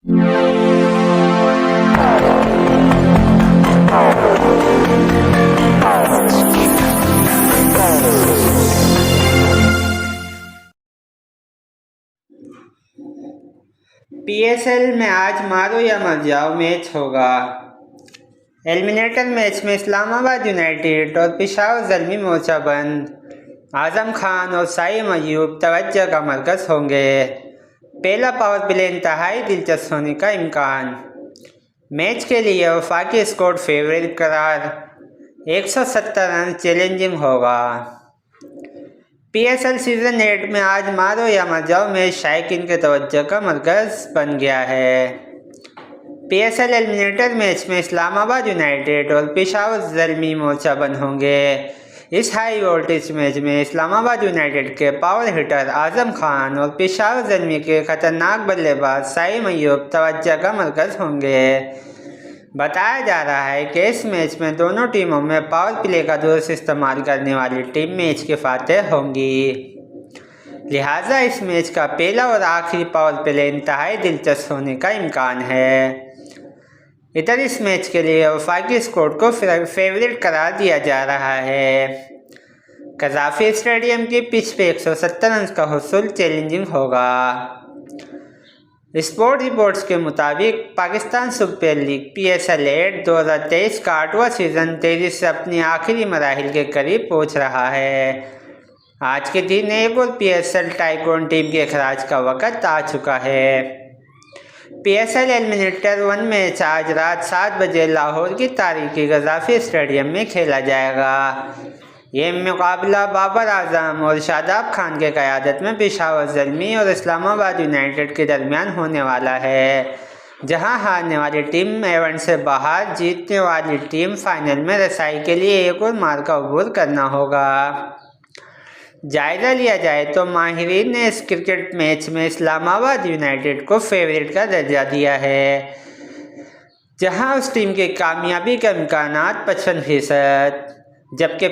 PSL में आज मारो या मर जाओ मैच होगा। एलिमिनेटर मैच में इस्लामाबाद यूनाइटेड और पेशावर ज़ल्मी मोर्चाबंद आज़म खान और साइम अयूब तवज्जो का मरकज़ होंगे। पहला पावर प्ले इंतहाई दिलचस्प होने का इम्कान। मैच के लिए वफाकी स्कोर फेवरेट करार। 170 रन चैलेंजिंग होगा। पीएसएल सीज़न 8 में आज मारो या मर जाओ मैच शायकीन के तवज्जो का मरकज़ बन गया है। पीएसएल एलिमिनेटर मैच में इस्लामाबाद यूनाइटेड और पेशावर ज़ल्मी मोर्चाबंद होंगे। इस हाई वोल्टेज मैच में इस्लामाबाद यूनाइटेड के पावर हिटर आज़म खान और पेशावर ज़ल्मी के खतरनाक बल्लेबाज साइम अयूब तवज्जो का मरकज़ होंगे। बताया जा रहा है कि इस मैच में दोनों टीमों में पावर प्ले का दुरुस्त इस्तेमाल करने वाली टीम मैच के फातेह होंगी। लिहाजा इस मैच का पहला और आखिरी पावर प्ले इंतहाई दिलचस्प होने का इम्कान है। इधर इस मैच के लिए वफाकी स्कोर को फेवरेट करार दिया जा रहा है। कज़ाफ़ी स्टेडियम की पिच पे 170 रन का हुसूल चैलेंजिंग होगा। स्पोर्ट रिपोर्ट्स के मुताबिक पाकिस्तान सुपर लीग पीएसएल 8 2023 का 8वां सीज़न तेज़ी से अपनी आखिरी मराहिल के करीब पहुंच रहा है। आज के दिन एक और पीएसएल टाइकोन टीम के अखराज का वक़्त आ चुका है। पीएसएल एलिमिनेटर 1 मैच आज रात 7 बजे लाहौर की तारीखी कज़ाफ़ी स्टेडियम में खेला जाएगा। ये मुकाबला बाबर आजम और शादाब खान के क़यादत में पेशावर ज़ल्मी और इस्लामाबाद यूनाइटेड के दरमियान होने वाला है, जहां हारने वाली टीम इवेंट से बाहर, जीतने वाली टीम फाइनल में रसाई के लिए एक और मार का अबूर करना होगा। जायज़ा लिया जाए तो माहिरीन ने इस क्रिकेट मैच में इस्लामाबाद यूनाइटेड को फेवरेट का दर्जा दिया है, जहां उस टीम की कामयाबी का इम्कान 55%, जबकि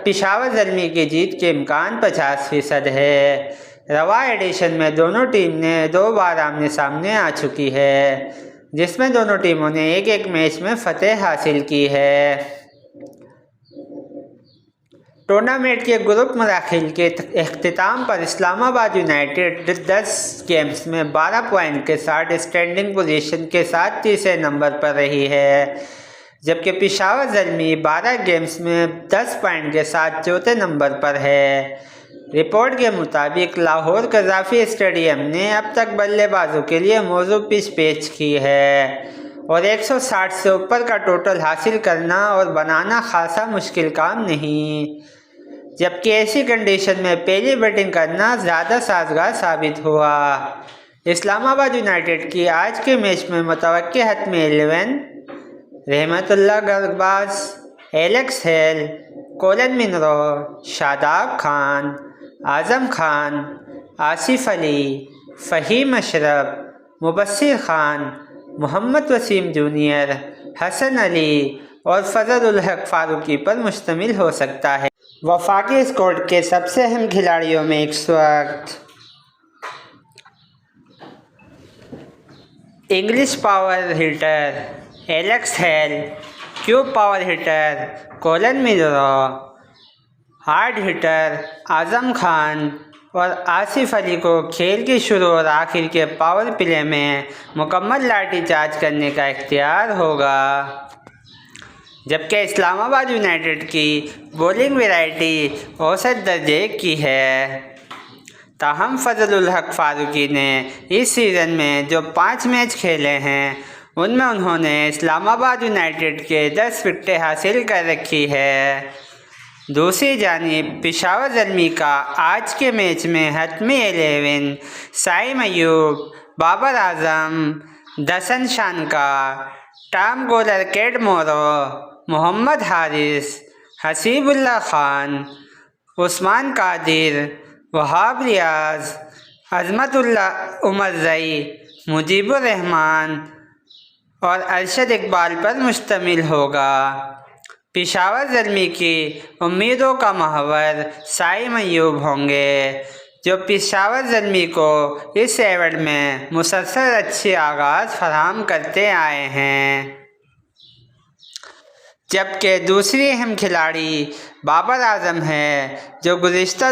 पेशावर ज़ल्मी की जीत के इम्कान 50% है। रवा एडिशन में दोनों टीम ने 2 बार आमने सामने आ चुकी है, जिसमें दोनों टीमों ने एक मैच में फतेह हासिल की है। टूर्नामेंट के ग्रुप मराहिल के अख्तिताम पर इस्लामाबाद यूनाइटेड 10 गेम्स में 12 पॉइंट के साथ स्टैंडिंग पोजीशन के साथ तीसरे नंबर पर रही है, जबकि पेशावर ज़ल्मी 12 गेम्स में 10 पॉइंट के साथ चौथे नंबर पर है। रिपोर्ट के मुताबिक लाहौर कज़ाफ़ी स्टेडियम ने अब तक बल्लेबाजों के लिए मौजू पिच पेश की है और 160 से ऊपर का टोटल हासिल करना और बनाना खासा मुश्किल काम नहीं, जबकि ऐसी कंडीशन में पहली बैटिंग करना ज़्यादा साजगार साबित हुआ। इस्लामाबाद यूनाइटेड की आज के मैच में मुतवक्की हतमी 11 Rahmanullah Gurbaz, Alex Hales, Colin Munro, Shadab Khan, Azam Khan, Asif Ali, Faheem Ashraf, Mubasir Khan, Mohammad Wasim junior, Hasan Ali और फजल उल हक फारूकी पर मुश्तमिल हो सकता है। वफाकी स्क्वाड के सबसे अहम खिलाड़ियों में इस वक्त English power hitter Alex Hales, क्यूब power hitter Colin Munro, hard hitter Azam Khan और आसिफ अली को खेल की शुरू और आखिर के पावर प्ले में मुकम्मल लाठी चार्ज करने का इख्तियार होगा, जबकि इस्लामाबाद यूनाइटेड की बॉलिंग वैरायटी औसत दर्जे की है। ताहम फजल उल हक फारूकी ने इस सीज़न में जो 5 मैच खेले हैं, उनमें उन्होंने इस्लामाबाद यूनाइटेड के 10 विकेटें हासिल कर रखी है। दूसरी जानिब पेशावर ज़ल्मी का आज के मैच में हतमी 11 साइम अयूब, बाबर आजम, दसन शानका, टॉम गोलर कैडमोरो, मोहम्मद हारिस, हसीबुल्लाह खान, उस्मान कादिर, वहाब रियाज, अज़मतुल्लाह उमरज़ई, मुजीबुर रहमान और अरशद इकबाल पर मुश्तमिल होगा। पेशावर ज़ल्मी की उम्मीदों का महवर साइम अयूब होंगे, जो पेशावर ज़ल्मी को इस एवंट में मुसलसल अच्छी आगाज़ फराहम करते आए हैं। जबकि दूसरी अहम खिलाड़ी बाबर आजम है, जो गुज़िश्ता